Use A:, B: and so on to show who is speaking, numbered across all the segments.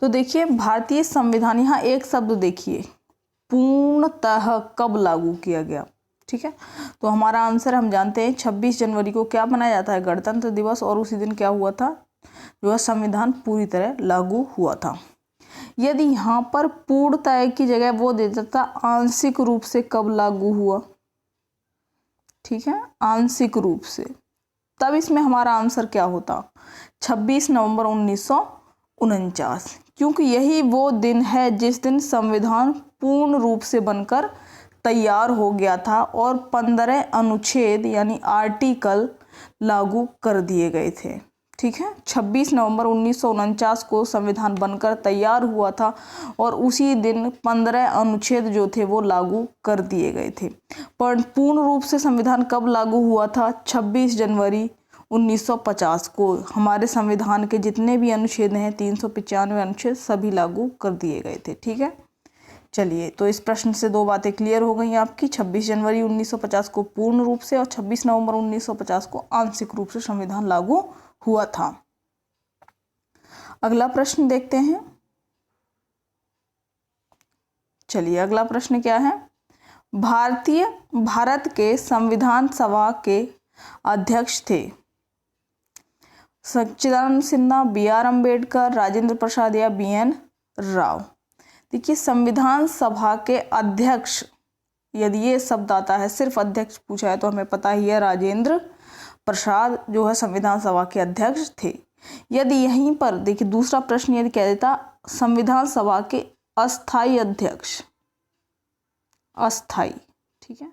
A: तो देखिए भारतीय संविधान, यहाँ एक शब्द देखिए, पूर्णतः कब लागू किया गया। ठीक है, तो हमारा आंसर हम जानते हैं 26 जनवरी को क्या मनाया जाता है, गणतंत्र दिवस, और उसी दिन क्या हुआ था, जो है संविधान पूरी तरह लागू हुआ था। यदि यहाँ पर पूर्णतः की जगह वो दे देता आंशिक रूप से कब लागू हुआ, ठीक है, आंशिक रूप से, तब इसमें हमारा आंसर क्या होता, 26 नवंबर 1949, क्योंकि यही वो दिन है जिस दिन संविधान पूर्ण रूप से बनकर तैयार हो गया था और 15 अनुच्छेद यानी आर्टिकल लागू कर दिए गए थे। ठीक है, 26 नवंबर 1949 को संविधान बनकर तैयार हुआ था और उसी दिन 15 अनुच्छेद जो थे वो लागू कर दिए गए थे। पर पूर्ण रूप से संविधान कब लागू हुआ था, 26 जनवरी 1950 को हमारे संविधान के जितने भी अनुच्छेद हैं 395 अनुच्छेद सभी लागू कर दिए गए थे। ठीक है, चलिए, तो इस प्रश्न से दो बातें क्लियर हो गई आपकी। 26 जनवरी 1950 को पूर्ण रूप से और 26 नवंबर 1950 को आंशिक रूप से संविधान लागू हुआ था। अगला प्रश्न देखते हैं। चलिए, अगला प्रश्न क्या है, भारत के संविधान सभा के अध्यक्ष थे सच्चिदानंद सिन्हा, बी.आर. अम्बेडकर, राजेंद्र प्रसाद या बी.एन. राव। देखिए, संविधान सभा के अध्यक्ष, यदि ये शब्द आता है, सिर्फ अध्यक्ष पूछा है तो हमें पता ही है राजेंद्र प्रसाद जो है संविधान सभा के अध्यक्ष थे। यदि यहीं पर देखिए दूसरा प्रश्न यदि कह देता संविधान सभा के अस्थाई अध्यक्ष, अस्थाई, ठीक है,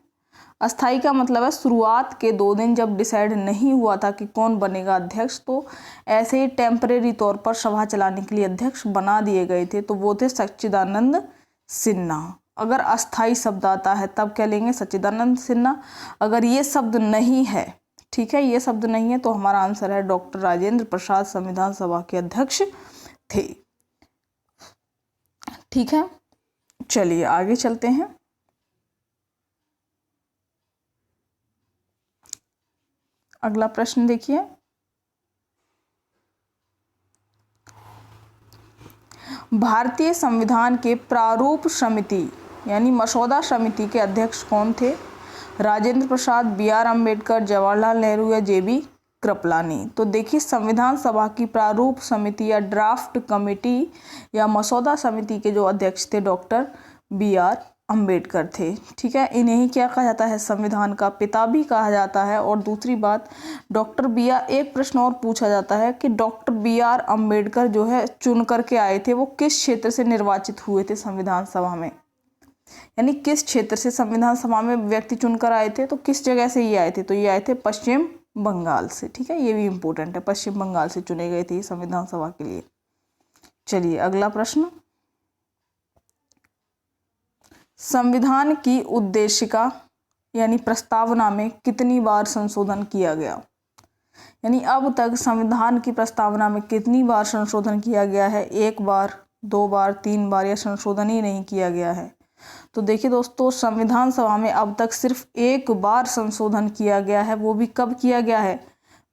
A: अस्थाई का मतलब है शुरुआत के 2 दिन जब डिसाइड नहीं हुआ था कि कौन बनेगा अध्यक्ष, तो ऐसे ही टेम्परेरी तौर पर सभा चलाने के लिए अध्यक्ष बना दिए गए थे, तो वो थे सच्चिदानंद सिन्हा। अगर अस्थाई शब्द आता है तब क्या लेंगे, सच्चिदानंद सिन्हा। अगर ये शब्द नहीं है, ठीक है, ये शब्द नहीं है, तो हमारा आंसर है डॉक्टर राजेंद्र प्रसाद संविधान सभा के अध्यक्ष थे। ठीक है, चलिए आगे चलते हैं। अगला प्रश्न देखिए, भारतीय संविधान के प्रारूप समिति यानी मसौदा समिति के अध्यक्ष कौन थे, राजेंद्र प्रसाद, बी.आर. अम्बेडकर, जवाहरलाल नेहरू या जे.बी. कृपलानी। तो देखिए, संविधान सभा की प्रारूप समिति या ड्राफ्ट कमेटी या मसौदा समिति के जो अध्यक्ष थे डॉक्टर बी.आर. अम्बेडकर थे। ठीक है, इन्हें क्या कहा जाता है, संविधान का पिता भी कहा जाता है। और दूसरी बात, डॉक्टर बी.आर. एक प्रश्न और पूछा जाता है कि डॉक्टर बी.आर. अम्बेडकर जो है चुन करके आए थे, वो किस क्षेत्र से निर्वाचित हुए थे संविधान सभा में, यानी किस क्षेत्र से संविधान सभा में व्यक्ति चुनकर आए थे, तो किस जगह से ये आए थे, तो ये आए थे पश्चिम बंगाल से। ठीक है, ये भी इम्पोर्टेंट है, पश्चिम बंगाल से चुने गए थे संविधान सभा के लिए। चलिए अगला प्रश्न, संविधान की उद्देशिका यानी प्रस्तावना में कितनी बार संशोधन किया गया, यानी अब तक संविधान की प्रस्तावना में कितनी बार संशोधन किया गया है, 1 बार, 2 बार, 3 बार या संशोधन ही नहीं किया गया है। तो देखिए दोस्तों, संविधान सभा में अब तक सिर्फ 1 बार संशोधन किया गया है, वो भी कब किया गया है,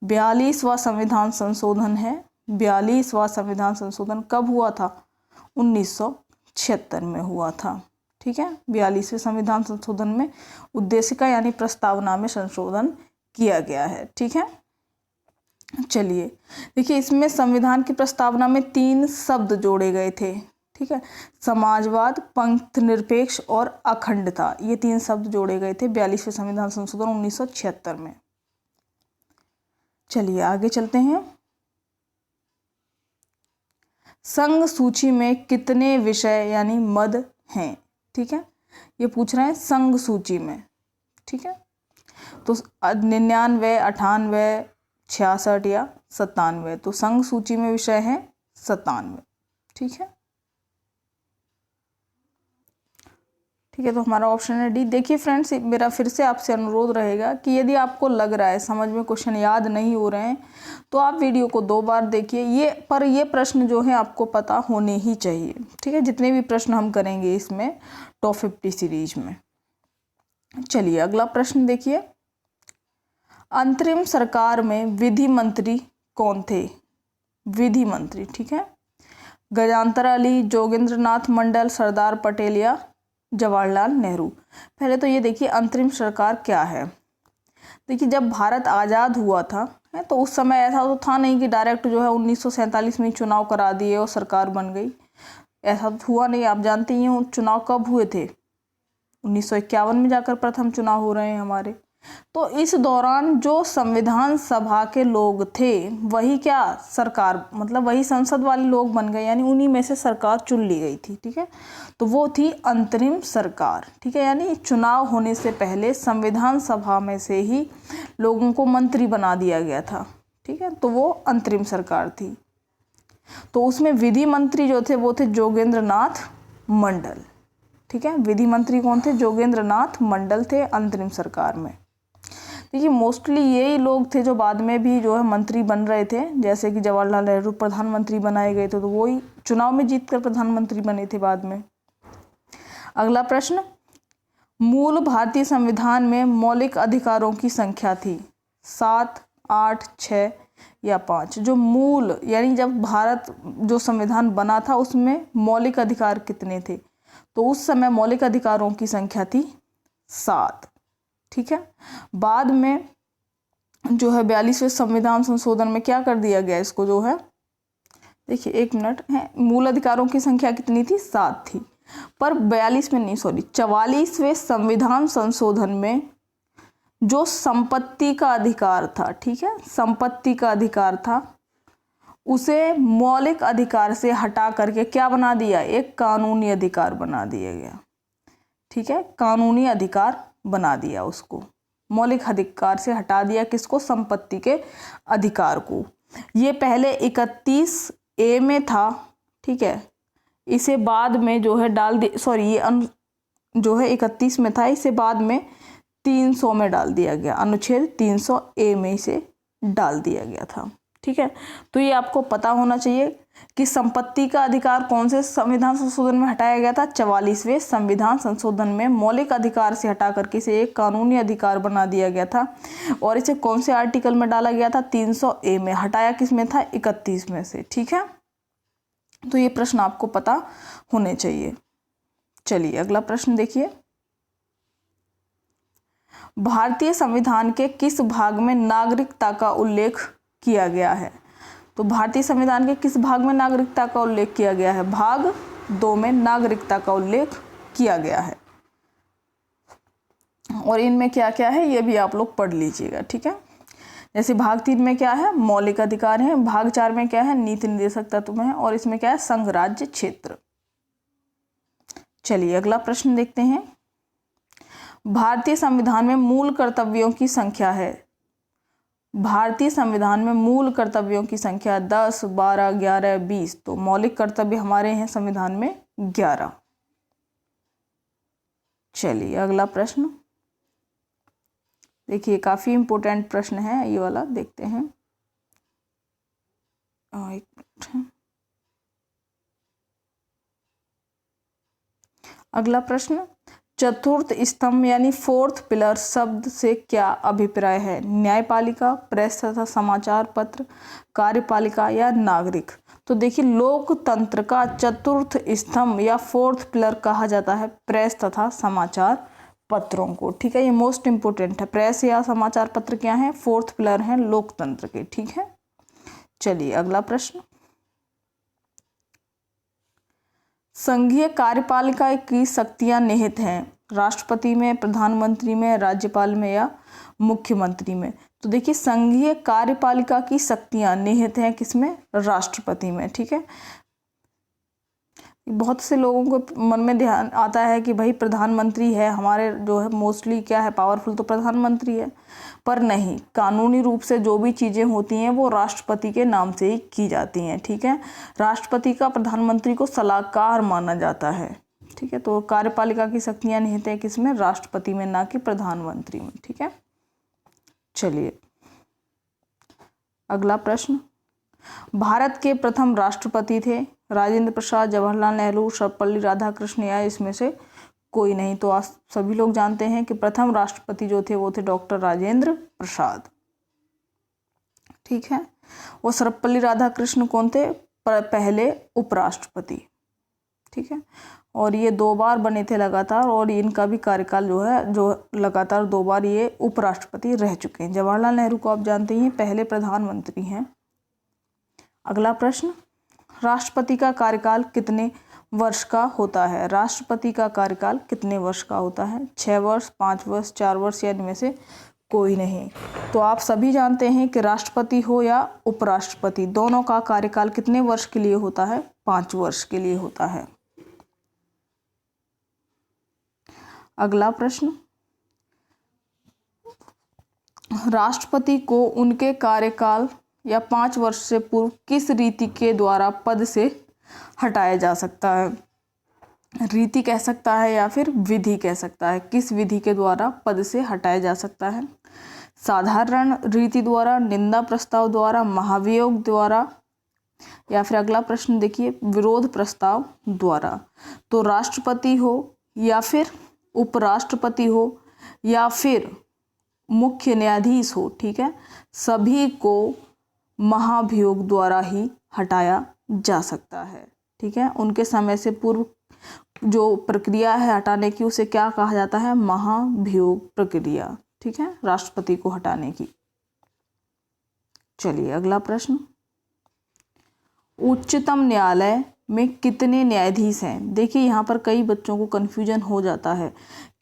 A: 42वां संविधान संशोधन है। 42वां संविधान संशोधन कब हुआ था, 1976 में हुआ था। ठीक है, 42वें संविधान संशोधन में उद्देशिका यानी प्रस्तावना में संशोधन किया गया है। ठीक है, चलिए देखिए, इसमें संविधान की प्रस्तावना में 3 शब्द जोड़े गए थे। ठीक है, समाजवाद, पंथ निरपेक्ष और अखंडता, ये 3 शब्द जोड़े गए थे 42वें संविधान संशोधन 1976 में। चलिए आगे चलते हैं। संघ सूची में कितने विषय यानी मद हैं, ठीक है, ये पूछ रहे हैं संघ सूची में। ठीक है, तो 99, 98, 66 या 97, तो संघ सूची में विषय हैं 97। ठीक है, ठीक है, तो हमारा ऑप्शन है डी। देखिए फ्रेंड्स, मेरा फिर से आपसे अनुरोध रहेगा कि यदि आपको लग रहा है समझ में क्वेश्चन याद नहीं हो रहे हैं, तो आप वीडियो को 2 बार देखिए। ये प्रश्न जो है आपको पता होने ही चाहिए। ठीक है, जितने भी प्रश्न हम करेंगे इसमें टॉप 50 सीरीज में। चलिए अगला प्रश्न देखिए, अंतरिम सरकार में विधि मंत्री कौन थे, विधि मंत्री। ठीक है, गजानतर अली, जोगेंद्रनाथ मंडल, सरदार पटेल या जवाहरलाल नेहरू। पहले तो ये देखिए अंतरिम सरकार क्या है। देखिए जब भारत आज़ाद हुआ था है तो उस समय ऐसा तो था नहीं कि डायरेक्ट जो है 1947 में चुनाव करा दिए और सरकार बन गई, ऐसा तो हुआ नहीं। आप जानते ही हो चुनाव कब हुए थे, 1951 में जाकर प्रथम चुनाव हो रहे हैं हमारे। तो इस दौरान जो संविधान सभा के लोग थे वही क्या सरकार, मतलब वही संसद वाले लोग बन गए, यानी उन्हीं में से सरकार चुन ली गई थी। ठीक है, तो वो थी अंतरिम सरकार। ठीक है, यानी चुनाव होने से पहले संविधान सभा में से ही लोगों को मंत्री बना दिया गया था। ठीक है, तो वो अंतरिम सरकार थी। तो उसमें विधि मंत्री जो थे वो थे जोगेंद्रनाथ मंडल। ठीक है, विधि मंत्री कौन थे, जोगेंद्रनाथ मंडल थे अंतरिम सरकार में। देखिए मोस्टली यही लोग थे जो बाद में भी जो है मंत्री बन रहे थे, जैसे कि जवाहरलाल नेहरू प्रधानमंत्री बनाए गए थे, तो वही चुनाव में जीतकर प्रधानमंत्री बने थे बाद में। अगला प्रश्न, मूल भारतीय संविधान में मौलिक अधिकारों की संख्या थी 7, 8, 6 या 5। जो मूल यानी जब भारत जो संविधान बना था उसमें मौलिक अधिकार कितने थे, तो उस समय मौलिक अधिकारों की संख्या थी 7। ठीक है, बाद में जो है 42वें संविधान संशोधन में क्या कर दिया गया इसको जो है, देखिए 1 मिनट है, मूल अधिकारों की संख्या कितनी थी, 7 थी, पर 42 में नहीं, सॉरी 44वें संविधान संशोधन में जो संपत्ति का अधिकार था, ठीक है, संपत्ति का अधिकार था, उसे मौलिक अधिकार से हटा करके क्या बना दिया, एक कानूनी अधिकार बना दिया गया। ठीक है, कानूनी अधिकार बना दिया उसको, मौलिक अधिकार से हटा दिया किसको, संपत्ति के अधिकार को। ये पहले 31A में था। ठीक है, इसे बाद में जो है डाल दिया, सॉरी ये जो है 31 में था, इसे बाद में 300 में डाल दिया गया, अनुच्छेद 300A में इसे डाल दिया गया था। ठीक है, तो ये आपको पता होना चाहिए कि संपत्ति का अधिकार कौन से संविधान संशोधन में हटाया गया था, 44वें संविधान संशोधन में मौलिक अधिकार से हटा करके इसे एक कानूनी अधिकार बना दिया गया था। और इसे कौन से आर्टिकल में डाला गया था, 300A में। हटाया किस में था, 31 में से। ठीक है, तो ये प्रश्न आपको पता होने चाहिए। चलिए अगला प्रश्न देखिए, भारतीय संविधान के किस भाग में नागरिकता का उल्लेख किया गया है। तो भारतीय संविधान के किस भाग में नागरिकता का उल्लेख किया गया है, भाग 2 में नागरिकता का उल्लेख किया गया है। और इनमें क्या क्या है ये भी आप लोग पढ़ लीजिएगा। ठीक है, जैसे भाग 3 में क्या है, मौलिक अधिकार है, भाग 4 में क्या है, नीति निर्देशक तत्व है, और इसमें क्या है, संघ राज्य क्षेत्र। चलिए अगला प्रश्न देखते हैं, भारतीय संविधान में मूल कर्तव्यों की संख्या है। भारतीय संविधान में मूल कर्तव्यों की संख्या 10, 12, 11, 20। तो मौलिक कर्तव्य हमारे हैं संविधान में 11। चलिए अगला प्रश्न देखिए, काफी इंपॉर्टेंट प्रश्न है ये वाला, देखते हैं। एक मिनट है। अगला प्रश्न, चतुर्थ स्तंभ यानी 4th पिलर शब्द से क्या अभिप्राय है, न्यायपालिका, प्रेस तथा समाचार पत्र, कार्यपालिका या नागरिक। तो देखिए लोकतंत्र का चतुर्थ स्तंभ या 4th पिलर कहा जाता है प्रेस तथा समाचार पत्रों को। ठीक है, ये मोस्ट इंपोर्टेंट है, प्रेस या समाचार पत्र क्या है, 4th पिलर हैं लोकतंत्र के। ठीक है, चलिए अगला प्रश्न, संघीय कार्यपालिका की शक्तियां निहित हैं राष्ट्रपति में, प्रधानमंत्री में, राज्यपाल में या मुख्यमंत्री में। तो देखिए संघीय कार्यपालिका की शक्तियां निहित हैं किसमें, राष्ट्रपति में। ठीक है, बहुत से लोगों को मन में ध्यान आता है कि भाई प्रधानमंत्री है हमारे, जो है मोस्टली क्या है पावरफुल तो प्रधानमंत्री है, पर नहीं, कानूनी रूप से जो भी चीज़ें होती हैं वो राष्ट्रपति के नाम से ही की जाती हैं। ठीक है, राष्ट्रपति का प्रधानमंत्री को सलाहकार माना जाता है। ठीक है, तो कार्यपालिका की शक्तियां निहित है किसमें, राष्ट्रपति में, ना कि प्रधानमंत्री में। ठीक है, चलिए अगला प्रश्न, भारत के प्रथम राष्ट्रपति थे राजेंद्र प्रसाद, जवाहरलाल नेहरू, सर्वपल्ली राधाकृष्ण या इसमें से कोई नहीं। तो आज सभी लोग जानते हैं कि प्रथम राष्ट्रपति जो थे वो थे डॉक्टर राजेंद्र प्रसाद। ठीक है, वो सर्वपल्ली राधाकृष्ण कौन थे, पहले उपराष्ट्रपति, ठीक है। और ये 2 बार बने थे लगातार, और इनका भी कार्यकाल जो है जो लगातार 2 बार ये उपराष्ट्रपति रह चुके हैं। जवाहरलाल नेहरू को आप जानते हैं पहले प्रधानमंत्री हैं। अगला प्रश्न, राष्ट्रपति का कार्यकाल कितने वर्ष का होता है? राष्ट्रपति का कार्यकाल कितने वर्ष का होता है? 6 वर्ष, 5 वर्ष, 4 वर्ष, या इनमें से कोई नहीं। तो आप सभी जानते हैं कि राष्ट्रपति हो या उपराष्ट्रपति, दोनों का कार्यकाल कितने वर्ष के लिए होता है? 5 वर्ष के लिए होता है। अगला प्रश्न, राष्ट्रपति को उनके कार्यकाल या 5 वर्ष से पूर्व किस रीति के द्वारा पद से हटाया जा सकता है? रीति कह सकता है या फिर विधि कह सकता है। किस विधि के द्वारा पद से हटाया जा सकता है? साधारण रीति द्वारा, निंदा प्रस्ताव द्वारा, महाभियोग द्वारा, या फिर अगला प्रश्न देखिए, विरोध प्रस्ताव द्वारा। तो राष्ट्रपति हो या फिर उपराष्ट्रपति हो या फिर मुख्य न्यायाधीश हो, ठीक है, सभी को महाभियोग द्वारा ही हटाया जा सकता है, ठीक है। उनके समय से पूर्व जो प्रक्रिया है हटाने की, उसे क्या कहा जाता है? महाभियोग प्रक्रिया, ठीक है, राष्ट्रपति को हटाने की। चलिए अगला प्रश्न, उच्चतम न्यायालय में कितने न्यायाधीश हैं? देखिए यहाँ पर कई बच्चों को कन्फ्यूजन हो जाता है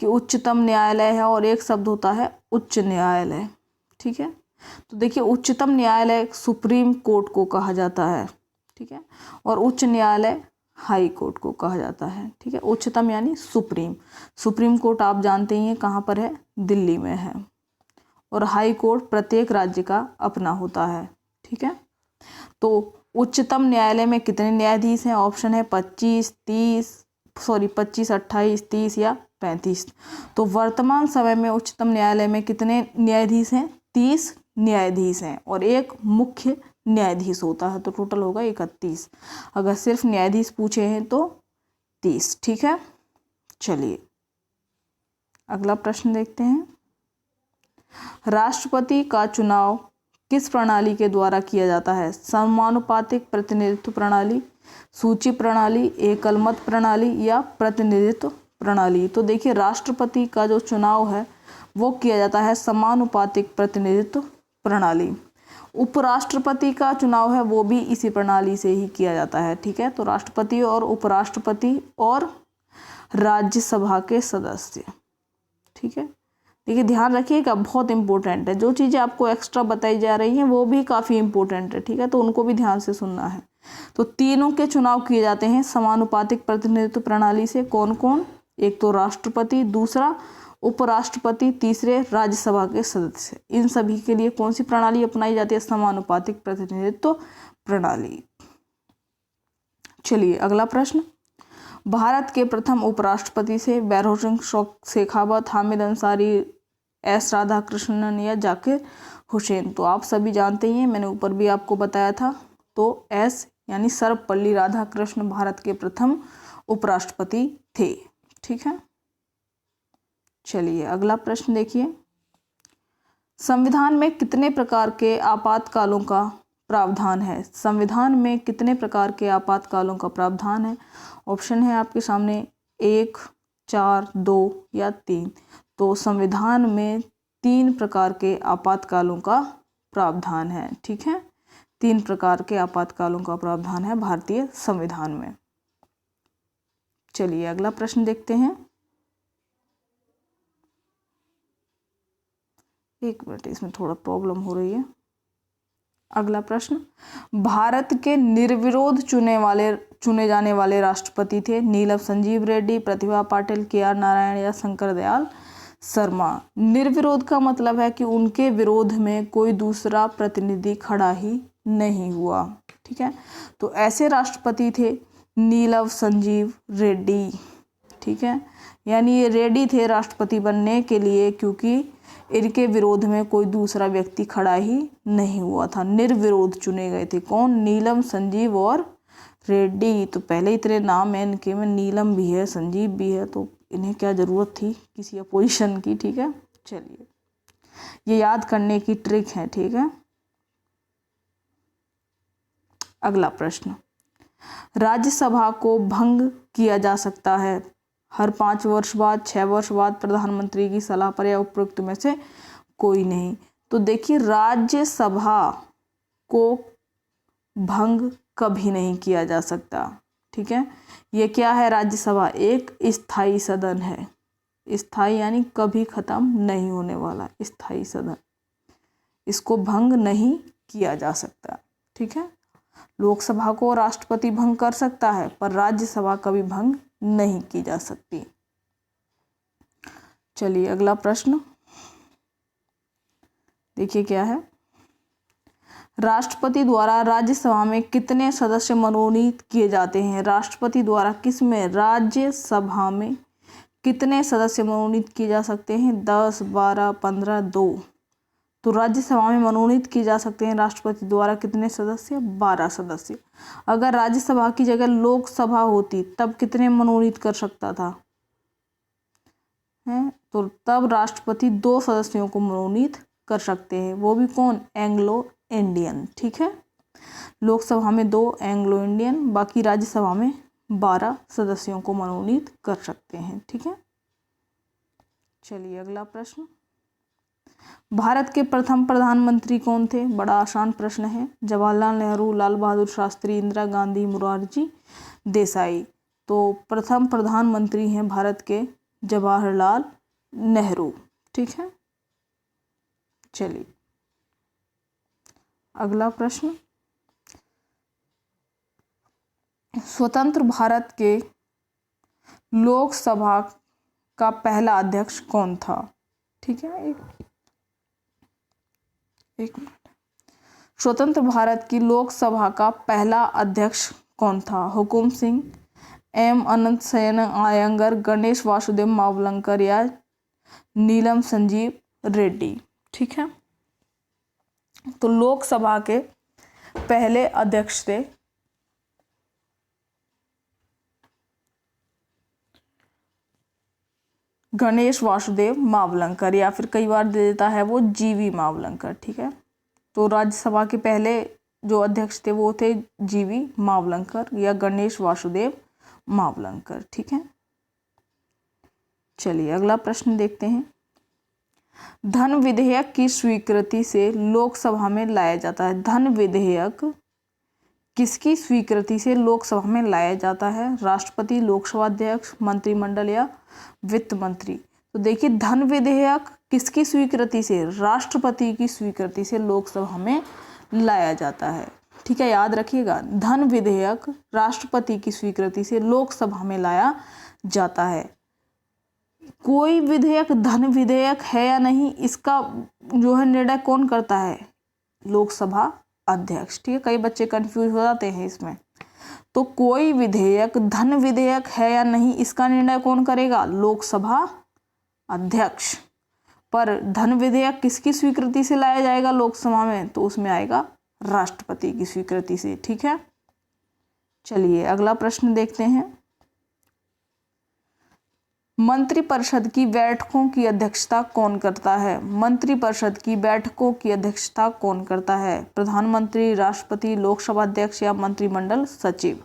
A: कि उच्चतम न्यायालय है और एक शब्द होता है उच्च न्यायालय, ठीक है। तो देखिए उच्चतम न्यायालय सुप्रीम कोर्ट को कहा जाता है, ठीक है, और उच्च न्यायालय हाई कोर्ट को कहा जाता है, ठीक है। उच्चतम यानी सुप्रीम, सुप्रीम कोर्ट आप जानते ही हैं कहाँ पर है? दिल्ली में है। और हाई कोर्ट प्रत्येक राज्य का अपना होता है, ठीक है। तो उच्चतम न्यायालय में कितने न्यायाधीश हैं? ऑप्शन है 25, 28, 30 या 35। तो वर्तमान समय में उच्चतम न्यायालय में कितने न्यायाधीश हैं? 30 न्यायाधीश हैं, और एक मुख्य न्यायाधीश होता है, तो टोटल होगा 31। अगर सिर्फ न्यायाधीश पूछे हैं तो 30, ठीक है। चलिए अगला प्रश्न देखते हैं, राष्ट्रपति का चुनाव किस प्रणाली के द्वारा किया जाता है? समानुपातिक प्रतिनिधित्व प्रणाली, सूची प्रणाली, एकल मत प्रणाली या प्रतिनिधित्व प्रणाली? तो देखिए राष्ट्रपति का जो चुनाव है वो किया जाता है समानुपातिक प्रतिनिधित्व प्रणाली। उपराष्ट्रपति का चुनाव है वो भी इसी प्रणाली से ही किया जाता है, ठीक है। तो राष्ट्रपति और उपराष्ट्रपति और राज्यसभा के सदस्य, ठीक है। देखिए ध्यान रखिएगा, बहुत इंपॉर्टेंट है, जो चीज़ें आपको एक्स्ट्रा बताई जा रही हैं वो भी काफ़ी इंपॉर्टेंट है, ठीक है, तो उनको भी ध्यान से सुनना है। तो तीनों के चुनाव किए जाते हैं समानुपातिक प्रतिनिधित्व प्रणाली से। कौन कौन? एक तो राष्ट्रपति, दूसरा उपराष्ट्रपति, तीसरे राज्यसभा के सदस्य। इन सभी के लिए कौन सी प्रणाली अपनाई जाती है? समानुपातिक प्रतिनिधित्व प्रणाली। चलिए अगला प्रश्न, भारत के प्रथम उपराष्ट्रपति से भैरों सिंह शेखावत, हामिद अंसारी, एस राधाकृष्णन या जाकिर हुसैन? तो आप सभी जानते ही हैं, मैंने ऊपर भी आपको बताया था। तो एस यानी सर्वपल्ली राधाकृष्णन भारत के प्रथम उपराष्ट्रपति थे, ठीक है। चलिए अगला प्रश्न देखिए, संविधान में कितने प्रकार के आपातकालों का प्रावधान है? संविधान में कितने प्रकार के आपातकालों का प्रावधान है? ऑप्शन है आपके सामने 1, 4, 2 या 3। तो संविधान में 3 प्रकार के आपातकालों का प्रावधान है, ठीक है। 3 प्रकार के आपातकालों का प्रावधान है भारतीय संविधान में। चलिए अगला प्रश्न देखते हैं, एक मिनट, इसमें थोड़ा प्रॉब्लम हो रही है। अगला प्रश्न, भारत के निर्विरोध चुने जाने वाले राष्ट्रपति थे? नीलम संजीव रेड्डी, प्रतिभा पाटिल, KR नारायण या शंकर दयाल शर्मा? निर्विरोध का मतलब है कि उनके विरोध में कोई दूसरा प्रतिनिधि खड़ा ही नहीं हुआ, ठीक है। तो ऐसे राष्ट्रपति थे नीलम संजीव रेड्डी, ठीक है। यानी ये रेडी थे राष्ट्रपति बनने के लिए क्योंकि इनके विरोध में कोई दूसरा व्यक्ति खड़ा ही नहीं हुआ था, निर्विरोध चुने गए थे। कौन? नीलम, संजीव और रेड्डी। तो पहले इतने नाम है इनके में, नीलम भी है, संजीव भी है, तो इन्हें क्या ज़रूरत थी किसी अपोजिशन की, ठीक है। चलिए ये याद करने की ट्रिक है, ठीक है। अगला प्रश्न, राज्यसभा को भंग किया जा सकता है हर 5 वर्ष बाद, 6 वर्ष बाद, प्रधानमंत्री की सलाह पर या उपरोक्त में से कोई नहीं। तो देखिए राज्यसभा को भंग कभी नहीं किया जा सकता। ठीक है, ये क्या है? राज्यसभा एक स्थायी सदन है। स्थायी यानी कभी खत्म नहीं होने वाला स्थायी सदन, इसको भंग नहीं किया जा सकता। ठीक है, लोकसभा को राष्ट्रपति भंग कर सकता है पर राज्यसभा कभी भंग नहीं की जा सकती। चलिए अगला प्रश्न देखिए क्या है। राष्ट्रपति द्वारा राज्यसभा में कितने सदस्य मनोनीत किए जाते हैं? राष्ट्रपति द्वारा किस में राज्यसभा में कितने सदस्य मनोनीत किए जा सकते हैं? 10, 12, 15, 2। तो राज्यसभा में मनोनीत किए जा सकते हैं राष्ट्रपति द्वारा कितने सदस्य? 12 सदस्य। अगर राज्यसभा की जगह लोकसभा होती तब कितने मनोनीत कर सकता था? तो तब राष्ट्रपति 2 सदस्यों को मनोनीत कर सकते हैं, वो भी कौन? Anglo Indian. ठीक है, लोकसभा में 2 एंग्लो इंडियन, बाकी राज्यसभा में 12 सदस्यों को मनोनीत कर सकते हैं। ठीक है, चलिए अगला प्रश्न। भारत के प्रथम प्रधानमंत्री कौन थे? बड़ा आसान प्रश्न है। जवाहरलाल नेहरू, लाल बहादुर शास्त्री, इंदिरा गांधी, मोरारजी देसाई। तो प्रथम प्रधानमंत्री हैं भारत के जवाहरलाल नेहरू। ठीक है, चलिए अगला प्रश्न। स्वतंत्र भारत के लोकसभा का पहला अध्यक्ष कौन था? ठीक है, एक मिनट। स्वतंत्र भारत की लोकसभा का पहला अध्यक्ष कौन था? हुकुम सिंह, एम अनंत शयन आयंगर, गणेश वासुदेव मावलंकर या नीलम संजीव रेड्डी। ठीक है, तो लोकसभा के पहले अध्यक्ष थे गणेश वासुदेव मावलंकर, या फिर कई बार दे देता है वो जीवी मावलंकर। ठीक है, तो राज्यसभा के पहले जो अध्यक्ष थे वो थे जीवी मावलंकर या गणेश वासुदेव मावलंकर। ठीक है, चलिए अगला प्रश्न देखते हैं। धन विधेयक की स्वीकृति से लोकसभा में लाया जाता है। धन विधेयक किसकी स्वीकृति से लोकसभा में लाया जाता है? राष्ट्रपति, लोकसभा अध्यक्ष, मंत्रिमंडल या वित्त मंत्री। तो देखिए धन विधेयक किसकी स्वीकृति से? राष्ट्रपति की स्वीकृति से लोकसभा में लाया जाता है। ठीक है, याद रखिएगा, धन विधेयक राष्ट्रपति की स्वीकृति से लोकसभा में लाया जाता है। कोई विधेयक धन विधेयक है या नहीं, इसका जो है निर्णय कौन करता है? लोकसभा अध्यक्ष। ठीक है, कई बच्चे कंफ्यूज हो जाते हैं इसमें। तो कोई विधेयक धन विधेयक है या नहीं, इसका निर्णय कौन करेगा? लोकसभा अध्यक्ष। पर धन विधेयक किसकी स्वीकृति से लाया जाएगा लोकसभा में? तो उसमें आएगा राष्ट्रपति की स्वीकृति से। ठीक है, चलिए अगला प्रश्न देखते हैं। मंत्रिपरिषद की बैठकों की अध्यक्षता कौन करता है? मंत्रिपरिषद की बैठकों की अध्यक्षता कौन करता है? प्रधानमंत्री, राष्ट्रपति, लोकसभा अध्यक्ष या मंत्रिमंडल सचिव।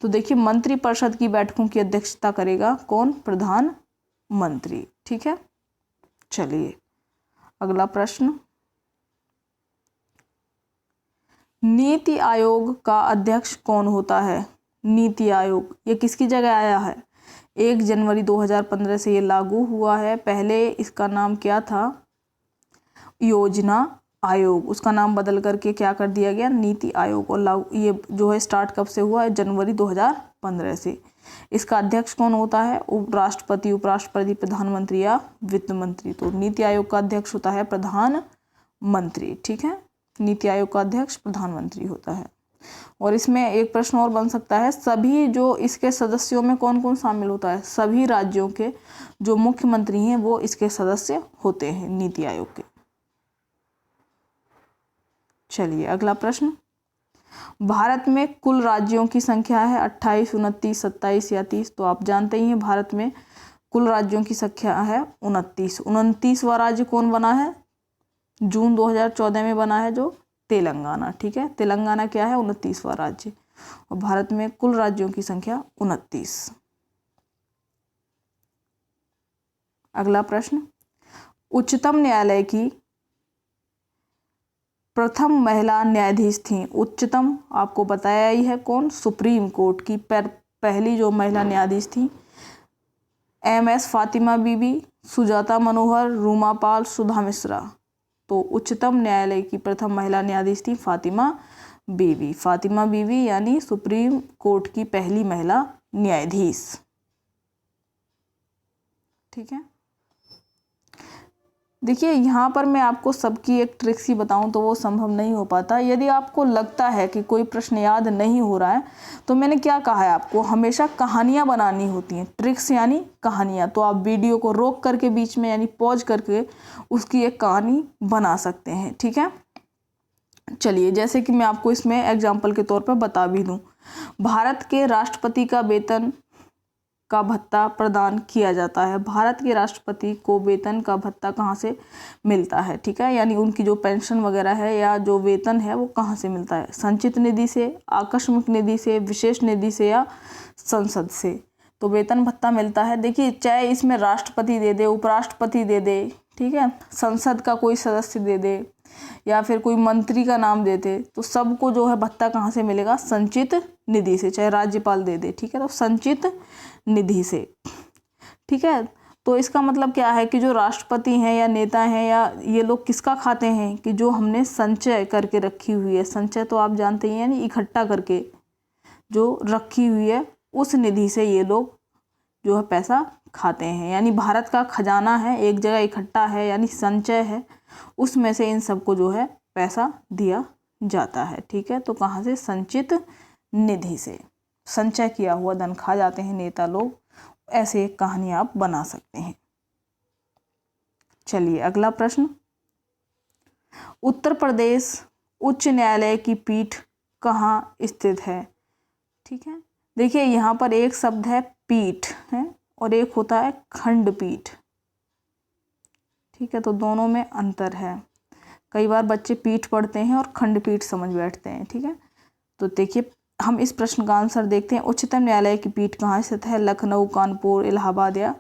A: तो देखिए मंत्रिपरिषद की बैठकों की अध्यक्षता करेगा कौन? प्रधानमंत्री। ठीक है, चलिए अगला प्रश्न। नीति आयोग का अध्यक्ष कौन होता है? नीति आयोग ये किसकी जगह आया है? 1 जनवरी 2015 से ये लागू हुआ है। पहले इसका नाम क्या था? योजना आयोग, उसका नाम बदल करके क्या कर दिया गया? नीति आयोग। और ये जो है स्टार्ट कब से हुआ है? जनवरी 2015 से। इसका अध्यक्ष कौन होता है? उपराष्ट्रपति, उपराष्ट्रपति, प्रधानमंत्री या वित्त मंत्री। तो नीति आयोग का अध्यक्ष होता है प्रधानमंत्री। ठीक है, नीति आयोग का अध्यक्ष प्रधानमंत्री होता है। और इसमें एक प्रश्न और बन सकता है, सभी जो इसके सदस्यों में कौन कौन शामिल होता है? सभी राज्यों के जो मुख्यमंत्री हैं वो इसके सदस्य होते हैं नीति आयोग के। चलिए अगला प्रश्न। भारत में कुल राज्यों की संख्या है 28, 29, 27 या 30। तो आप जानते ही हैं भारत में कुल राज्यों की संख्या है 29। 29वां राज्य कौन बना है? जून 2014 में बना है जो तेलंगाना। ठीक है, तेलंगाना क्या है? 29वां राज्य। और भारत में कुल राज्यों की संख्या 29। अगला प्रश्न, उच्चतम न्यायालय की प्रथम महिला न्यायाधीश थी। उच्चतम आपको बताया ही है कौन, सुप्रीम कोर्ट की पहली जो महिला न्यायाधीश थी MS फातिमा बीबी, सुजाता मनोहर, रूमा पाल, सुधा मिश्रा। तो उच्चतम न्यायालय की प्रथम महिला न्यायाधीश थी फातिमा बीबी। फातिमा बीबी यानी सुप्रीम कोर्ट की पहली महिला न्यायाधीश। ठीक है, देखिए यहाँ पर मैं आपको सबकी एक ट्रिक्स ही बताऊँ तो वो संभव नहीं हो पाता। यदि आपको लगता है कि कोई प्रश्न याद नहीं हो रहा है तो मैंने क्या कहा है, आपको हमेशा कहानियाँ बनानी होती हैं। ट्रिक्स यानी कहानियाँ, तो आप वीडियो को रोक करके बीच में यानी पॉज करके उसकी एक कहानी बना सकते हैं। ठीक है, चलिए जैसे कि मैं आपको इसमें एग्जाम्पल के तौर पर बता भी दूँ, भारत के राष्ट्रपति का वेतन का भत्ता प्रदान किया जाता है। भारत के राष्ट्रपति को वेतन का भत्ता कहाँ से मिलता है? ठीक है, यानी उनकी जो पेंशन वगैरह है या जो वेतन है वो कहाँ से मिलता है? संचित निधि से, आकस्मिक निधि से, विशेष निधि से या संसद से। तो वेतन भत्ता मिलता है। देखिए चाहे इसमें राष्ट्रपति दे दे, उपराष्ट्रपति दे दे, ठीक है, संसद का कोई सदस्य दे दे या फिर कोई मंत्री का नाम दे दे, तो सबको जो है भत्ता कहाँ से मिलेगा? संचित निधि से। चाहे राज्यपाल दे दे, ठीक है, तो संचित निधि से। ठीक है, तो इसका मतलब क्या है कि जो राष्ट्रपति हैं या नेता हैं या ये लोग किसका खाते हैं कि जो हमने संचय करके रखी हुई है। संचय तो आप जानते ही हैं, यानी इकट्ठा करके जो रखी हुई है उस निधि से ये लोग जो है पैसा खाते हैं। यानी भारत का खजाना है, एक जगह इकट्ठा है, यानी संचय है, उसमें से इन सबको जो है पैसा दिया जाता है। ठीक है, तो कहाँ से? संचित निधि से। संचय किया हुआ धन खा जाते हैं नेता लोग। ऐसे एक कहानी आप बना सकते हैं। चलिए अगला प्रश्न, उत्तर प्रदेश उच्च न्यायालय की पीठ कहाँ स्थित है? ठीक है, देखिए यहाँ पर एक शब्द है पीठ है और एक होता है खंडपीठ। ठीक है, तो दोनों में अंतर है। कई बार बच्चे पीठ पढ़ते हैं और खंडपीठ समझ बैठते हैं। ठीक है, तो देखिए हम इस प्रश्न का आंसर देखते हैं। उच्चतम न्यायालय की पीठ कहाँ स्थित है? लखनऊ, कानपुर, इलाहाबाद या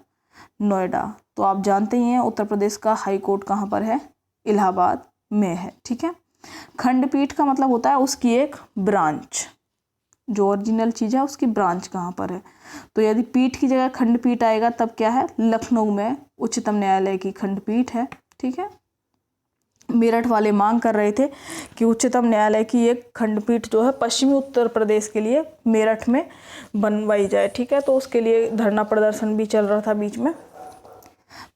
A: नोएडा। तो आप जानते ही हैं उत्तर प्रदेश का हाई कोर्ट कहाँ पर है? इलाहाबाद में है। ठीक है, खंडपीठ का मतलब होता है उसकी एक ब्रांच, जो ओरिजिनल चीज़ है उसकी ब्रांच कहाँ पर है। तो यदि पीठ की जगह खंडपीठ आएगा तब क्या है? लखनऊ में उच्चतम न्यायालय की खंडपीठ है। ठीक है, मेरठ वाले मांग कर रहे थे कि उच्चतम न्यायालय की एक खंडपीठ जो है पश्चिमी उत्तर प्रदेश के लिए मेरठ में बनवाई जाए। ठीक है, तो उसके लिए धरना प्रदर्शन भी चल रहा था बीच में।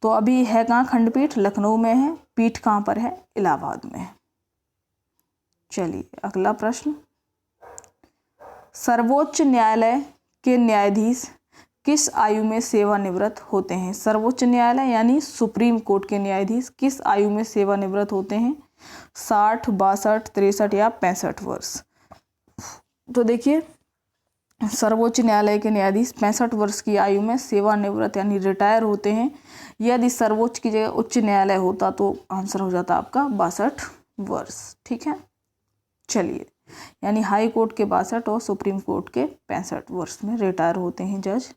A: तो अभी है कहाँ खंडपीठ? लखनऊ में है। पीठ कहाँ पर है? इलाहाबाद में। चलिए अगला प्रश्न, सर्वोच्च न्यायालय के न्यायाधीश किस आयु में सेवानिवृत्त होते हैं? सर्वोच्च न्यायालय यानी सुप्रीम कोर्ट के न्यायाधीश किस आयु में सेवानिवृत्त होते हैं? 60, 62, 63 या 65 वर्ष। तो देखिए सर्वोच्च न्यायालय के न्यायाधीश 65 वर्ष की आयु में सेवानिवृत्त यानी रिटायर होते हैं। यदि सर्वोच्च की जगह उच्च न्यायालय होता तो आंसर हो जाता आपका 62 वर्ष। ठीक है, चलिए यानी हाई कोर्ट के 62 और सुप्रीम कोर्ट के 65 वर्ष में रिटायर होते हैं जज।